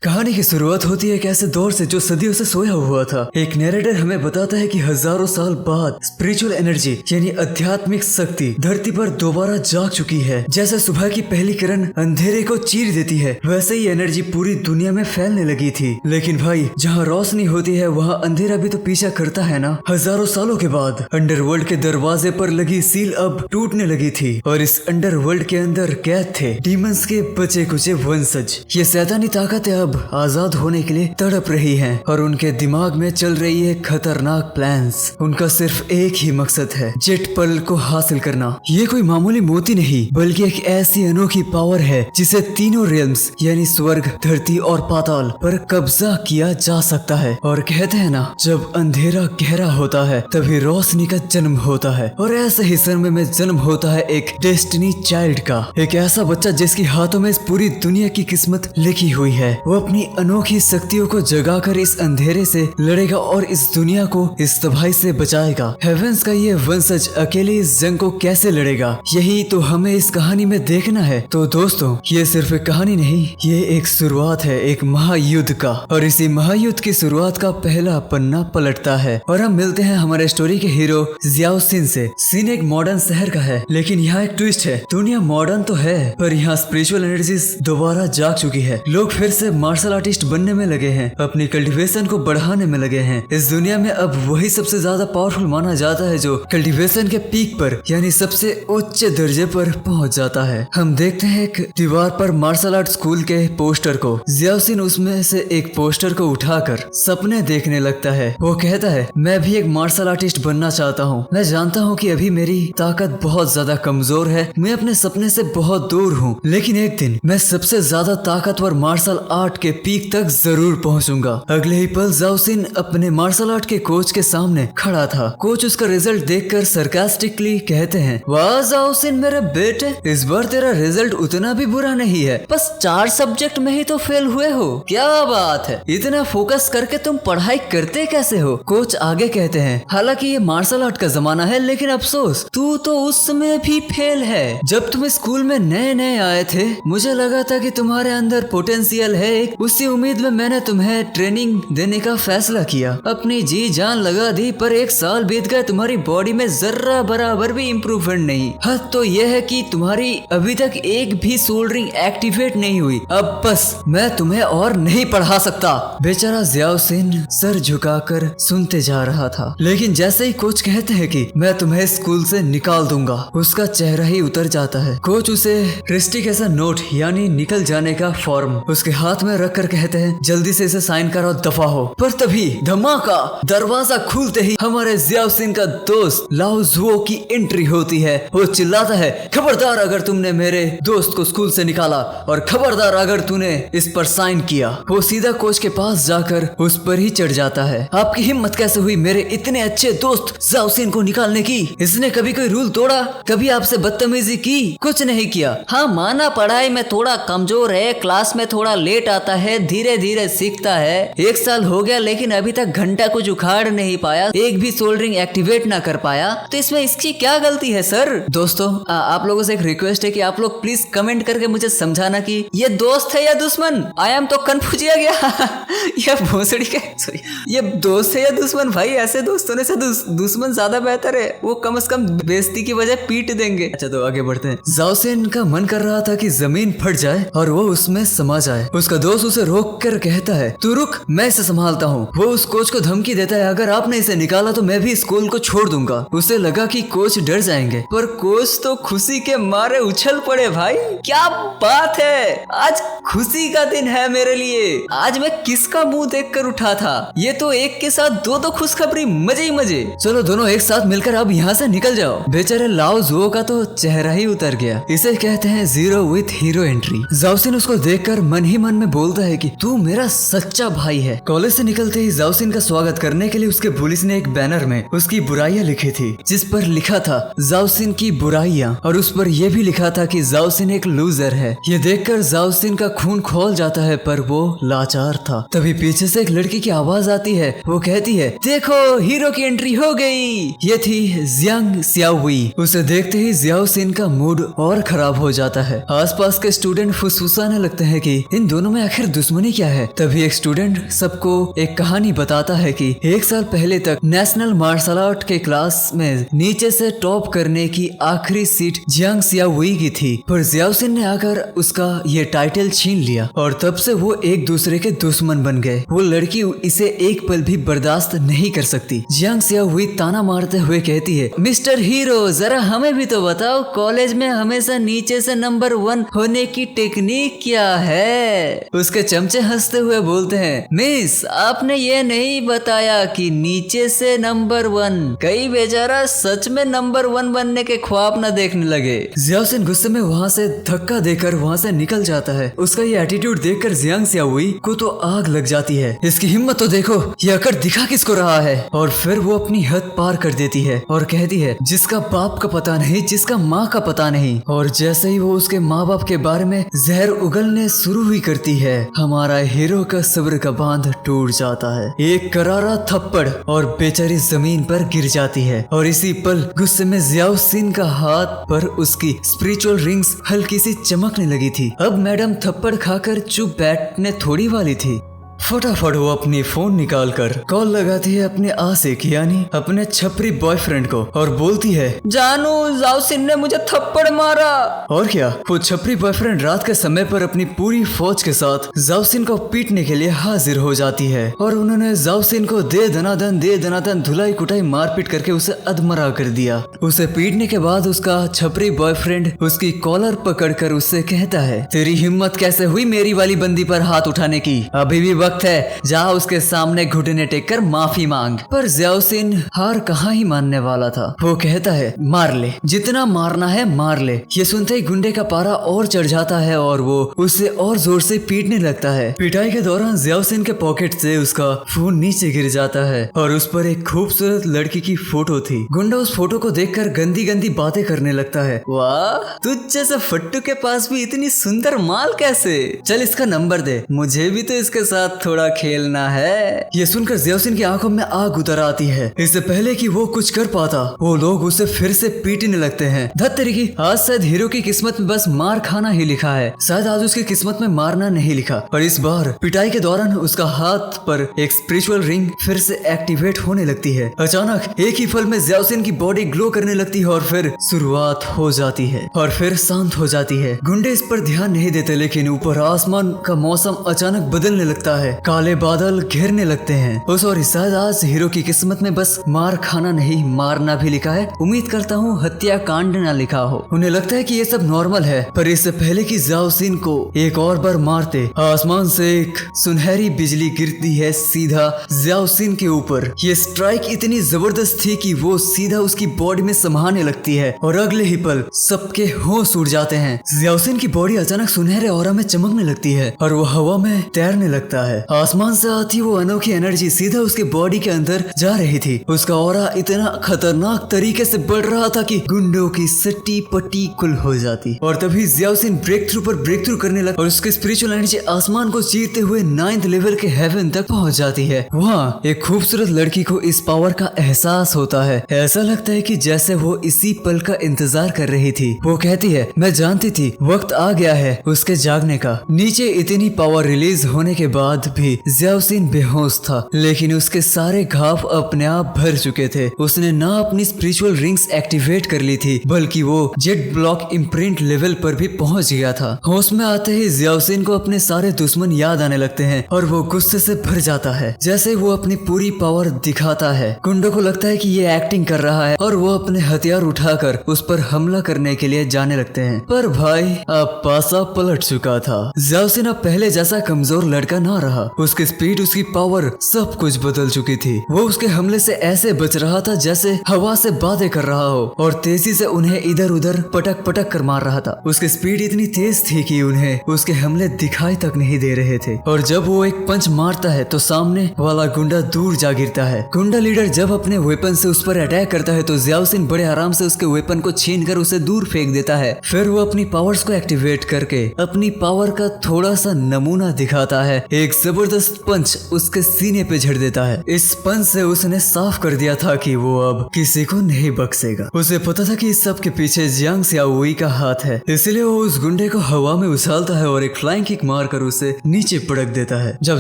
कहानी की शुरुआत होती है एक ऐसे दौर से जो सदियों से सोया हुआ था। एक नैरेटर हमें बताता है कि हजारों साल बाद स्पिरिचुअल एनर्जी यानी आध्यात्मिक शक्ति धरती पर दोबारा जाग चुकी है। जैसे सुबह की पहली किरण अंधेरे को चीर देती है, वैसे ही एनर्जी पूरी दुनिया में फैलने लगी थी। लेकिन भाई, जहाँ रोशनी होती है वहाँ अंधेरा भी तो पीछा करता है ना। हजारों सालों के बाद अंडरवर्ल्ड के दरवाजे पर लगी सील अब टूटने लगी थी और इस अंडरवर्ल्ड के अंदर कैद थे डीमंस के बचे कुचे वंशज। ये शैतानी ताकतें अब आजाद होने के लिए तड़प रही हैं और उनके दिमाग में चल रही है खतरनाक प्लान्स। उनका सिर्फ एक ही मकसद है, जेट पल को हासिल करना। ये कोई मामूली मोती नहीं, बल्कि एक ऐसी अनोखी पावर है जिसे तीनों रियल्म्स यानी स्वर्ग, धरती और पाताल पर कब्जा किया जा सकता है। और कहते हैं ना, जब अंधेरा गहरा होता है तभी रोशनी का जन्म होता है। और ऐसे ही समय में जन्म होता है एक डेस्टिनी चाइल्ड का, एक ऐसा बच्चा जिसके हाथों में इस पूरी दुनिया की किस्मत लिखी हुई है। वो अपनी अनोखी शक्तियों को जगाकर इस अंधेरे से लड़ेगा और इस दुनिया को इस तबाही से बचाएगा। हेवेंस का ये वंशज अकेले इस जंग को कैसे लड़ेगा, यही तो हमें इस कहानी में देखना है। तो दोस्तों, ये सिर्फ एक कहानी नहीं, ये एक शुरुआत है एक महायुद्ध का। और इसी महायुद्ध की शुरुआत का पहला पन्ना पलटता है और हम मिलते हैं हमारे स्टोरी के हीरो जियाओ सिन से। सिन एक मॉडर्न शहर का है, लेकिन यहाँ एक ट्विस्ट है। दुनिया मॉडर्न तो है, पर यहाँ स्पिरिचुअल एनर्जीज दोबारा जाग चुकी है। लोग फिर से मार्शल आर्टिस्ट बनने में लगे हैं, अपनी कल्टीवेशन को बढ़ाने में लगे हैं। इस दुनिया में अब वही सबसे ज्यादा पावरफुल माना जाता है जो कल्टीवेशन के पीक पर यानी सबसे उच्च दर्जे पर पहुंच जाता है। हम देखते हैं एक दीवार पर मार्शल आर्ट स्कूल के पोस्टर को। जियाओ सिन उसमें से एक पोस्टर को उठाकर सपने देखने लगता है। वो कहता है, मैं भी एक मार्शल आर्टिस्ट बनना चाहता हूँ। मैं जानता हूँ कि अभी मेरी ताकत बहुत ज्यादा कमजोर है, मैं अपने सपने से बहुत दूर हूँ, लेकिन एक दिन मैं सबसे ज्यादा ताकतवर मार्शल आर्ट के पीक तक जरूर पहुंचूंगा। अगले ही पल जियाओ सिन अपने मार्शल आर्ट के कोच के सामने खड़ा था। कोच उसका रिजल्ट देखकर सरकास्टिकली कहते हैं, वाह जियाओ सिन मेरे बेटे, इस बार तेरा रिजल्ट उतना भी बुरा नहीं है, बस 4 सब्जेक्ट में ही तो फेल हुए हो। क्या बात है, इतना फोकस करके तुम पढ़ाई करते कैसे हो। कोच आगे कहते हैं, हालांकि ये मार्शल आर्ट का जमाना है, लेकिन अफसोस तू तो उस समय भी फेल है। जब तुम स्कूल में नए नए आए थे, मुझे लगा था कि तुम्हारे अंदर पोटेंशियल है, उसी उम्मीद में मैंने तुम्हें ट्रेनिंग देने का फैसला किया। अपनी जी जान लगा दी, पर 1 साल बीत गए, तुम्हारी बॉडी में जर्रा बराबर भी इम्प्रूवमेंट नहीं। हद तो यह है कि तुम्हारी अभी तक एक भी सोल्डरिंग एक्टिवेट नहीं हुई। अब बस मैं तुम्हें और नहीं पढ़ा सकता। बेचारा जियाओ सिन सर झुकाकर सुनते जा रहा था, लेकिन जैसे ही कोच कहते हैं कि मैं तुम्हें स्कूल से निकाल दूंगा, उसका चेहरा ही उतर जाता है। कोच उसे रेस्टिकेशन नोट यानी निकल जाने का फॉर्म उसके हाथ में रखकर कहते हैं, जल्दी से इसे साइन करो, दफा हो। पर तभी धमाका, दरवाजा खुलते ही हमारे जियाओ सिन का दोस्त लाओ जुओ की एंट्री होती है। वो चिल्लाता है, खबरदार अगर तुमने मेरे दोस्त को स्कूल से निकाला, और खबरदार अगर तूने इस पर साइन किया। वो सीधा कोच के पास जाकर उस पर ही चढ़ जाता है। आपकी हिम्मत कैसे हुई मेरे इतने अच्छे दोस्त जियाओ सिन को निकालने की? इसने कभी कोई रूल तोड़ा, कभी आपसे बदतमीजी की? कुछ नहीं किया। हाँ माना पढ़ाई में थोड़ा कमजोर है, क्लास में थोड़ा लेट आता है, धीरे धीरे सीखता है। 1 साल हो गया, लेकिन अभी तक घंटा कुछ उखाड़ नहीं पाया, एक भी सोल्डरिंग एक्टिवेट ना कर पाया, तो इसमें इसकी क्या गलती है सर? दोस्तों, आप लोगों से एक रिक्वेस्ट है कि आप लोग प्लीज कमेंट करके मुझे समझाना कि ये दोस्त है या दुश्मन। आई एम तो कंफ्यूज हो गया। ये भोसड़ी के सॉरी, ये दोस्त है या दुश्मन? भाई ऐसे दोस्त होने से दुश्मन ज्यादा बेहतर है, वो कम से कम बेइज्जती की वजह पीट देंगे। अच्छा तो आगे बढ़ते हैं। जियाओ सिन का मन कर रहा था कि जमीन फट जाए और वो उसमें समा जाए। उसका दोस्त उसे रोक कर कहता है, तू रुक, मैं इसे संभालता हूँ। वो उस कोच को धमकी देता है, अगर आपने इसे निकाला तो मैं भी स्कूल को छोड़ दूंगा। उसे लगा कि कोच डर जाएंगे, पर कोच तो खुशी के मारे उछल पड़े। भाई क्या बात है, आज खुशी का दिन है मेरे लिए। आज मैं किसका मुंह देखकर उठा था? ये तो एक के साथ दो खुशखबरी, मजे ही मजे। चलो दोनों एक साथ मिलकर अब यहाँ से निकल जाओ। बेचारे लाओ जुओ का तो चेहरा ही उतर गया। इसे कहते हैं जीरो विथ हीरो एंट्री। जियाओ सिन उसको देखकर मन ही मन में बोलता है कि तू मेरा सच्चा भाई है। कॉलेज से निकलते ही जियाओ सिन का स्वागत करने के लिए उसके पुलिस ने एक बैनर में उसकी बुराइयां लिखी थी, जिस पर लिखा था जियाओ सिन की बुराइयां, और उस पर यह भी लिखा था कि जियाओ सिन एक लूजर है। ये देखकर जियाओ सिन का खून खौल जाता है, पर वो लाचार था। तभी पीछे से एक लड़की की आवाज आती है। वो कहती है, देखो हीरो की एंट्री हो गई। ये थी जियांग सियाओवी। उसे देखते ही जियाओ सिन का मूड और खराब हो जाता है। आसपास के स्टूडेंट फुसफुसाने लगते हैं कि इन दोनों में आखिर दुश्मनी क्या है। तभी एक स्टूडेंट सबको एक कहानी बताता है कि 1 साल पहले तक नेशनल मार्शल आर्ट के क्लास में नीचे से टॉप करने की आखिरी सीट जियांग सियाहुई की थी, पर जियाओसिन ने आकर उसका ये टाइटल छीन लिया और तब से वो एक दूसरे के दुश्मन बन गए। वो लड़की इसे एक पल भी बर्दाश्त नहीं कर सकती। जियांग सियाहुई ताना मारते हुए कहती है, मिस्टर हीरो जरा हमें भी तो बताओ, कॉलेज में हमेशा नीचे से नंबर 1 होने की टेक्निक क्या है। उसके चमचे हंसते हुए बोलते हैं, मिस आपने ये नहीं बताया कि नीचे से नंबर 1। कई बेचारा सच में नंबर 1 बनने के ख्वाब न देखने लगे। जियाओसिन गुस्से में वहाँ से धक्का देकर वहाँ से निकल जाता है। उसका ये एटीट्यूड देखकर जियांग सियाहुई को तो आग लग जाती है। इसकी हिम्मत तो देखो, ये अकड़ दिखा किसको रहा है। और फिर वो अपनी हद पार कर देती है और कहती है, जिसका बाप का पता नहीं, जिसका माँ का पता नहीं। और जैसे ही वो उसके माँ बाप के बारे में जहर उगलने शुरू हुई करती है, हमारा हीरो का सब्र का बांध टूट जाता है। एक करारा थप्पड़ और बेचारी जमीन पर गिर जाती है। और इसी पल गुस्से में जियाओसिन का हाथ पर उसकी स्पिरिचुअल रिंग्स हल्की सी चमकने लगी थी। अब मैडम थप्पड़ खाकर चुप बैठने थोड़ी वाली थी। फटाफट वो अपनी फोन निकालकर कॉल लगाती है अपने आशिक यानी अपने छपरी बॉयफ्रेंड को और बोलती है, जानू जियाओसिन ने मुझे थप्पड़ मारा। और क्या, वो छपरी बॉयफ्रेंड रात के समय पर अपनी पूरी फौज के साथ जियाओसिन को पीटने के लिए हाजिर हो जाती है। और उन्होंने जियाओसिन को दे दनादन धुलाई कुटाई मारपीट करके उसे अधमरा कर दिया। उसे पीटने के बाद उसका छपरी बॉयफ्रेंड उसकी कॉलर पकड़कर उससे कहता है, तेरी हिम्मत कैसे हुई मेरी वाली बंदी पर हाथ उठाने की, अभी भी वक्त है, जा उसके सामने घुटने टेक कर माफी मांग। पर जियाओसिन हार कहाँ ही मानने वाला था। वो कहता है, मार ले, जितना मारना है मार ले। ये सुनते ही गुंडे का पारा और चढ़ जाता है और वो उससे और जोर से पीटने लगता है। पिटाई के दौरान जियाओसिन के पॉकेट से उसका फोन नीचे गिर जाता है और उस पर एक खूबसूरत लड़की की फोटो थी। गुंडा उस फोटो को देखकर गंदी गंदी बातें करने लगता है, वाह तुझ जैसे फट्टू के पास भी इतनी सुंदर माल कैसे, चल इसका नंबर दे, मुझे भी तो इसके साथ थोड़ा खेलना है। ये सुनकर जियाओसिन की आंखों में आग उतर आती है। इससे पहले कि वो कुछ कर पाता, वो लोग उसे फिर से पीटने लगते हैं। धत्तेरी की, आज शायद हीरो की किस्मत में बस मार खाना ही लिखा है, शायद आज उसकी किस्मत में मारना नहीं लिखा। और इस बार पिटाई के दौरान उसका हाथ पर एक स्पिरिचुअल रिंग फिर से एक्टिवेट होने लगती है। अचानक एक ही पल में जियाओसिन की बॉडी ग्लो करने लगती है और फिर शुरुआत हो जाती है और फिर शांत हो जाती है। गुंडे इस पर ध्यान नहीं देते, लेकिन ऊपर आसमान का मौसम अचानक बदलने लगता है। काले बादल घेरने लगते हैं। उस और शायद आज हीरो की किस्मत में बस मार खाना नहीं मारना भी लिखा है। उम्मीद करता हूँ हत्या कांड ना लिखा हो। उन्हें लगता है कि ये सब नॉर्मल है, पर इससे पहले कि जियाओसिन को एक और बार मारते, आसमान से एक सुनहरी बिजली गिरती है सीधा जियाओसिन के ऊपर। ये स्ट्राइक इतनी जबरदस्त थी कि वो सीधा उसकी बॉडी में समाने लगती है और अगले ही पल सबके होश उड़ जाते हैं। जियाओसिन की बॉडी अचानक सुनहरे ऑरा में चमकने लगती है और वो हवा में तैरने लगता है। आसमान से आती वो अनोखी एनर्जी सीधा उसके बॉडी के अंदर जा रही थी। उसका ऑरा इतना खतरनाक तरीके से बढ़ रहा था कि गुंडों की सट्टी पट्टी कुल हो जाती। और तभी जियाओसिन ब्रेक थ्रू पर ब्रेक थ्रू करने लगा और उसकी स्पिरिचुअल एनर्जी आसमान को चीरते हुए 9th लेवल के हेवन तक पहुंच जाती है। वहाँ एक खूबसूरत लड़की को इस पावर का एहसास होता है। ऐसा लगता है कि जैसे वो इसी पल का इंतजार कर रही थी। वो कहती है, मैं जानती थी वक्त आ गया है उसके जागने का। नीचे इतनी पावर रिलीज होने के बाद भी जियाओसिन बेहोश था, लेकिन उसके सारे घाव अपने आप भर चुके थे। उसने ना अपनी स्पिरिचुअल रिंग्स एक्टिवेट कर ली थी, बल्कि वो जेट ब्लॉक इम्प्रिंट लेवल पर भी पहुंच गया था। होश में आते ही जियाओसिन को अपने सारे दुश्मन याद आने लगते हैं और वो गुस्से से भर जाता है। जैसे वो अपनी पूरी पावर दिखाता है, गुंडों को लगता है कि ये एक्टिंग कर रहा है और वो अपने हथियार उठाकर उस पर हमला करने के लिए जाने लगते हैं। पर भाई अब पासा पलट चुका था। जियाओसिन अब पहले जैसा कमजोर लड़का ना रहा। उसकी स्पीड, उसकी पावर, सब कुछ बदल चुकी थी। वो उसके हमले से ऐसे बच रहा था जैसे हवा से बातें कर रहा हो और तेजी से उन्हें इधर उधर पटक पटक कर मार रहा था। उसकी स्पीड इतनी तेज थी कि उन्हें उसके हमले दिखाई तक नहीं दे रहे थे। और जब वो एक पंच मारता है तो सामने वाला गुंडा दूर जा गिरता है। गुंडा लीडर जब अपने वेपन से उस पर अटैक करता है तो जियाओसिन बड़े आराम से उसके वेपन को छीन कर उसे दूर फेंक देता है। फिर वो अपनी पावर्स को एक्टिवेट करके अपनी पावर का थोड़ा सा नमूना दिखाता है। एक जबरदस्त पंच उसके सीने पे झड़ देता है। इस पंच से उसने साफ कर दिया था कि वो अब किसी को नहीं बख्शेगा। उसे पता था कि इस सब के पीछे जियांग सियाओई का हाथ है, इसलिए वो उस गुंडे को हवा में उछालता है और एक फ्लाइंग किक मारकर उसे नीचे पटक देता है। जब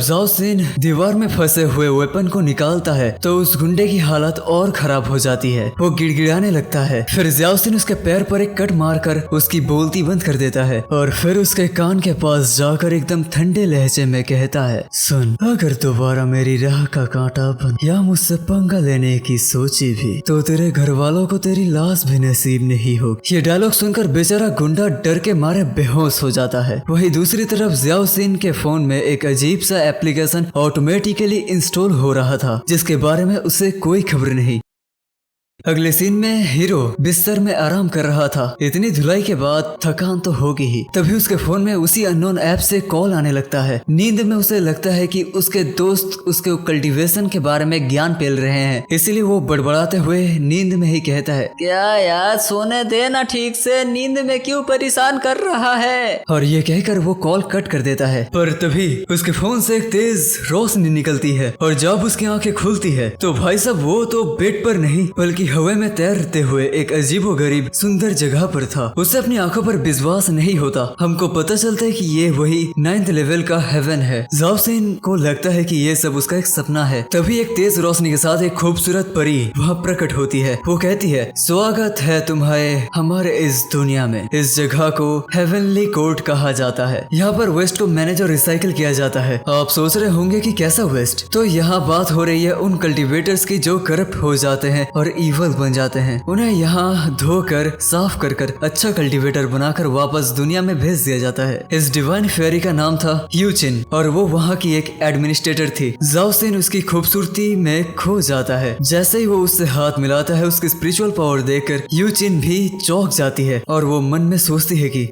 जाओ सिन दीवार में फंसे हुए वेपन को निकालता है तो उस गुंडे की हालत और खराब हो जाती है। वो गिड़गिड़ाने लगता है। फिर जाओ सिन उसके पैर पर एक कट मारकर उसकी बोलती बंद कर देता है और फिर उसके कान के पास जाकर एकदम ठंडे लहजे में कहता है, सुन, अगर दोबारा मेरी राह का कांटा बन या मुझसे पंगा लेने की सोची भी तो तेरे घर वालों को तेरी लाश भी नसीब नहीं होगी। ये डायलॉग सुनकर बेचारा गुंडा डर के मारे बेहोश हो जाता है। वहीं दूसरी तरफ जियाओ सिन के फोन में एक अजीब सा एप्लीकेशन ऑटोमेटिकली इंस्टॉल हो रहा था जिसके बारे में उसे कोई खबर नहीं। अगले सीन में हीरो बिस्तर में आराम कर रहा था। इतनी धुलाई के बाद थकान तो होगी ही। तभी उसके फोन में उसी अननोन ऐप से कॉल आने लगता है। नींद में उसे लगता है कि उसके दोस्त उसके कल्टीवेशन के बारे में ज्ञान पेल रहे हैं, इसीलिए वो बड़बड़ाते हुए नींद में ही कहता है, क्या यार सोने देना ठीक से, नींद में क्यों परेशान कर रहा है। और ये कहकर वो कॉल कट कर देता है। पर तभी उसके फोन से एक तेज रोशनी निकलती है और जब उसकी आंखें खुलती है तो भाई साहब वो तो बेड पर नहीं बल्कि हवा में तैरते हुए एक अजीबोगरीब सुंदर जगह पर था। उसे अपनी आंखों पर विश्वास नहीं होता। हमको पता चलता है कि ये वही 9th लेवल का हेवन है। जाओ सिन को लगता है कि ये सब उसका एक सपना है। तभी एक तेज रोशनी के साथ एक खूबसूरत परी वहाँ प्रकट होती है। वो कहती है, स्वागत है तुम्हारे हमारे इस दुनिया में। इस जगह को हेवनली कोर्ट कहा जाता है। यहाँ पर वेस्ट को मैनेज और रिसाइकिल किया जाता है। आप सोच रहे होंगे कि कैसा वेस्ट, तो यहाँ बात हो रही है उन कल्टीवेटर्स की जो करप्ट हो जाते हैं और ईवल बन जाते हैं। उन्हें यहाँ धोकर साफ कर अच्छा कल्टीवेटर बनाकर वापस दुनिया में भेज दिया जाता है। इस डिवाइन फेरी का नाम था यूचिन और वो वहाँ की एक एडमिनिस्ट्रेटर थी। जाओ सिन उसकी खूबसूरती में खो जाता है। जैसे ही वो उससे हाथ मिलाता है उसकी स्पिरिचुअल पावर देखकर यूचिन भी चौंक जाती है और वो मन में सोचती है कि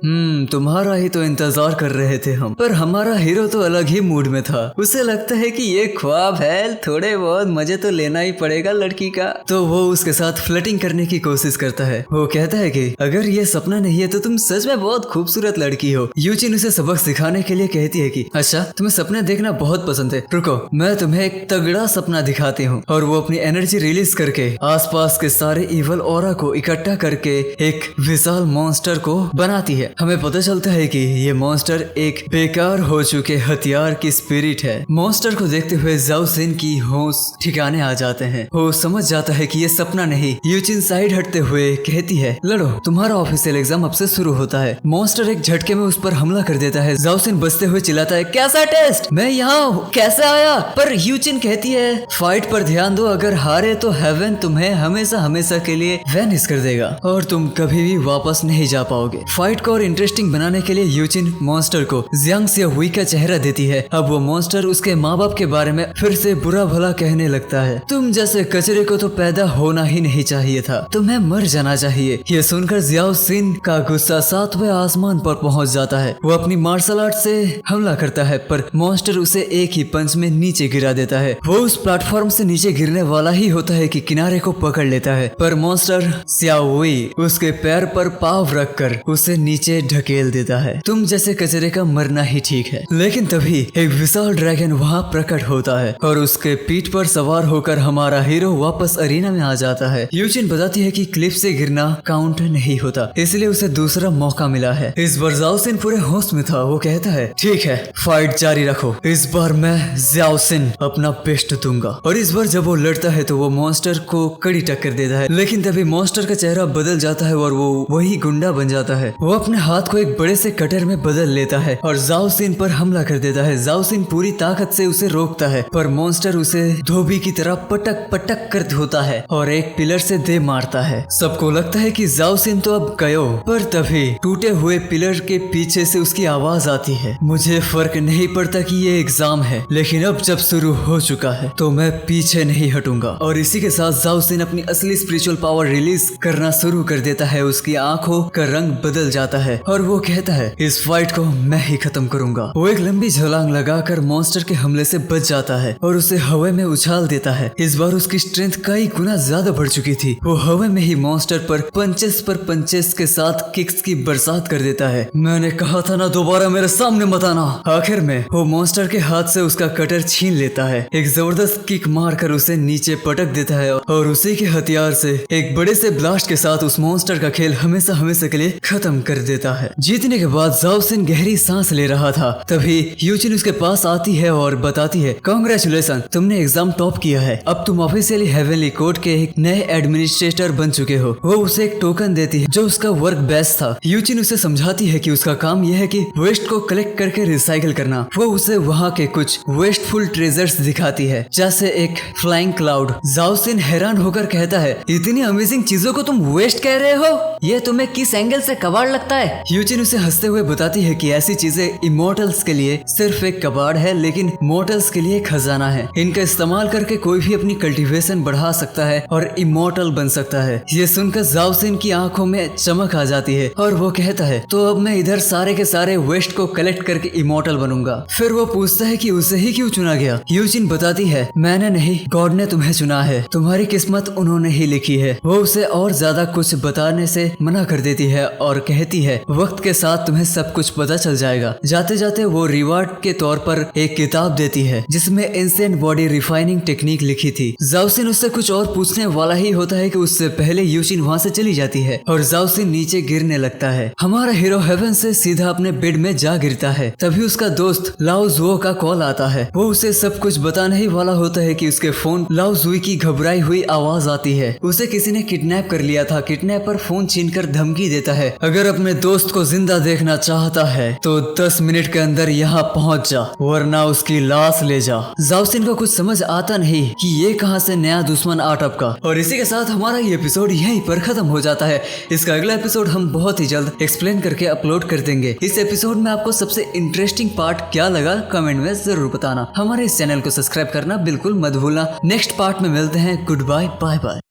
तुम्हारा ही तो इंतजार कर रहे थे हम। पर हमारा हीरो तो अलग ही मूड में था। उसे लगता है कि ये ख्वाब है, थोड़े बहुत मजे तो लेना ही पड़ेगा लड़की का। तो वो उसके साथ फ्लर्टिंग करने की कोशिश करता है। वो कहता है कि अगर ये सपना नहीं है तो तुम सच में बहुत खूबसूरत लड़की हो। यूचिन उसे सबक सिखाने के लिए कहती है कि अच्छा तुम्हें सपने देखना बहुत पसंद है, रुको मैं तुम्हें एक तगड़ा सपना दिखाती हूँ। और वो अपनी एनर्जी रिलीज करके आसपास के सारे इवल ऑरा को इकट्ठा करके एक विशाल मॉन्स्टर को बनाती है। हमें पता चलता है कि ये मॉन्स्टर एक बेकार हो चुके हथियार की स्पिरिट है। मॉन्स्टर को देखते हुए जाओ सिन की होश ठिकाने आ जाते हैं। वो समझ जाता है कि ये सपना नहीं। यूचिन साइड हटते हुए कहती है, लड़ो, तुम्हारा ऑफिशियल एग्जाम अब से शुरू होता है। मॉन्स्टर एक झटके में उस पर हमला कर देता है। जाओ सिन बचते हुए चिल्लाता है, कैसा टेस्ट, मैं यहाँ कैसे आया। पर यूचिन कहती है, फाइट पर ध्यान दो, अगर हारे तो हेवन तुम्हें हमेशा हमेशा के लिए वैनिश कर देगा और तुम कभी भी वापस नहीं जा पाओगे। फाइट को और इंटरेस्टिंग बनाने के लिए यूचिन मॉन्स्टर को जियांग सियाओई का चेहरा देती है। अब वो मॉन्स्टर उसके माँ बाप के बारे में फिर से बुरा भला कहने लगता है। तुम जैसे कचरे को तो पैदा होना ही नहीं चाहिए था, तुम्हें मर जाना चाहिए। ये सुनकर जियाओ सिन का गुस्सा 7वें आसमान पर पहुंच जाता है। वो अपनी मार्शल आर्ट से हमला करता है पर मॉन्स्टर उसे एक ही पंच में नीचे गिरा देता है। वो उस प्लेटफॉर्म से नीचे गिरने वाला ही होता है कि किनारे को पकड़ लेता है, पर मॉन्स्टर सियाओई उसके पैर पर पाव रखकर उसे नीचे ढकेल देता है। तुम जैसे कचरे का मरना ही ठीक है। लेकिन तभी एक विशाल ड्रैगन वहाँ प्रकट होता है और उसके पीठ पर सवार होकर हमारा हीरो वापस अरीना में आ जाता है। यूचिन बताती है कि क्लिफ से गिरना काउंट नहीं होता, इसलिए उसे दूसरा मौका मिला है। इस बार जाओ सिन पूरे होश में था। वो कहता है, ठीक है फाइट जारी रखो, इस बार मैं जाओ सिन अपना बेस्ट दूंगा। और इस बार जब वो लड़ता है तो वो मॉन्स्टर को कड़ी टक्कर देता है। लेकिन तभी मॉन्स्टर का चेहरा बदल जाता है और वो वही गुंडा बन जाता है। वो अपने हाथ को एक बड़े से कटर में बदल लेता है और जाओ सिन पर हमला कर देता है। जाओ सिन पूरी ताकत से उसे रोकता है पर मॉन्स्टर उसे धोबी की तरह पटक पटक कर धोता है और एक पिलर से दे मारता है। सबको लगता है कि जाओ सिन तो अब गयो, पर तभी टूटे हुए पिलर के पीछे से उसकी आवाज आती है, मुझे फर्क नहीं पड़ता कि ये एग्जाम है, लेकिन अब जब शुरू हो चुका है तो मैं पीछे नहीं हटूंगा। और इसी के साथ जाओ सिन अपनी असली स्पिरिचुअल पावर रिलीज करना शुरू कर देता है। उसकी आंखों का रंग बदल जाता है और वो कहता है, इस फाइट को मैं ही खत्म करूंगा। वो एक लंबी छलांग लगाकर मॉन्स्टर के हमले से बच जाता है और उसे हवा में उछाल देता है। इस बार उसकी स्ट्रेंथ कई गुना ज्यादा बढ़ चुकी थी। वो हवा में ही मॉन्स्टर पर पंचेस के साथ किक्स की बरसात कर देता है। मैंने कहा था ना, दोबारा मेरे सामने मत आना। आखिर में वो मॉन्स्टर के हाथ से उसका कटर छीन लेता है, एक जबरदस्त किक मारकर उसे नीचे पटक देता है और उसी के हथियार से एक बड़े से ब्लास्ट के साथ उस मॉन्स्टर का खेल हमेशा हमेशा के लिए खत्म कर देता है। जीतने के बाद जाओ सिन गहरी सांस ले रहा था, तभी यूजिन उसके पास आती है और बताती है, कांग्रेचुलेशन, तुमने एग्जाम टॉप किया है। अब तुम ऑफिशियली हेवनली कोर्ट के एक नए एडमिनिस्ट्रेटर बन चुके हो। वो उसे एक टोकन देती है जो उसका वर्क बेस्ट था। यूजिन उसे समझाती है कि उसका काम यह है कि वेस्ट को कलेक्ट करके रिसाइकिल करना। वो उसे वहाँ के कुछ वेस्टफुल ट्रेजर्स दिखाती है, जैसे एक फ्लाइंग क्लाउड। जाओ सिन हैरान होकर कहता है, इतनी अमेजिंग चीजों को तुम वेस्ट कह रहे हो? ये तुम्हें किस एंगल से कबाड़ लगता है? यूजिन उसे हंसते हुए बताती है कि ऐसी चीजें इमोर्टल्स के लिए सिर्फ एक कबाड़ है, लेकिन मोर्टल्स के लिए खजाना है। इनका इस्तेमाल करके कोई भी अपनी कल्टीवेशन बढ़ा सकता है और इमोर्टल बन सकता है। ये सुनकर जाओ सिन की आंखों में चमक आ जाती है और वो कहता है, तो अब मैं इधर सारे के सारे वेस्ट को कलेक्ट करके इमोर्टल बनूंगा। फिर वो पूछता है कि उसे ही क्यों चुना गया। यूजिन बताती है, मैंने नहीं, गॉड ने तुम्हें चुना है, तुम्हारी किस्मत उन्होंने ही लिखी है। वो उसे और ज्यादा कुछ बताने से मना कर देती है और कहती है, वक्त के साथ तुम्हें सब कुछ पता चल जाएगा। जाते जाते वो रिवार्ड के तौर पर एक किताब देती है जिसमें एंशिएंट बॉडी रिफाइनिंग टेक्निक लिखी थी। जाओ सिन उससे कुछ और पूछने वाला ही होता है कि उससे पहले यूजिन वहाँ से चली जाती है और जाओ सिन नीचे गिरने लगता है। हमारा हीरो हेवन से सीधा अपने बेड में जा गिरता है। तभी उसका दोस्त लाओ जुओ का कॉल आता है। वो उसे सब कुछ बताने ही वाला होता है कि उसके फोन लाओ जुई की घबराई हुई आवाज आती है। उसे किसी ने किडनैप कर लिया था। किडनैपर फोन छीनकर धमकी देता है, अगर अपने दोस्त को जिंदा देखना चाहता है तो 10 मिनट के अंदर यहाँ पहुँच जा, वरना उसकी लाश ले जा। जाओ सिन को कुछ समझ आता नहीं कि ये कहां से नया दुश्मन आ टपका। और इसी के साथ हमारा ये एपिसोड यहीं पर खत्म हो जाता है। इसका अगला एपिसोड हम बहुत ही जल्द एक्सप्लेन करके अपलोड कर देंगे। इस एपिसोड में आपको सबसे इंटरेस्टिंग पार्ट क्या लगा कमेंट में जरूर बताना। हमारे इस चैनल को सब्सक्राइब करना बिल्कुल मत भूलना। नेक्स्ट पार्ट में मिलते हैं। Goodbye, bye bye.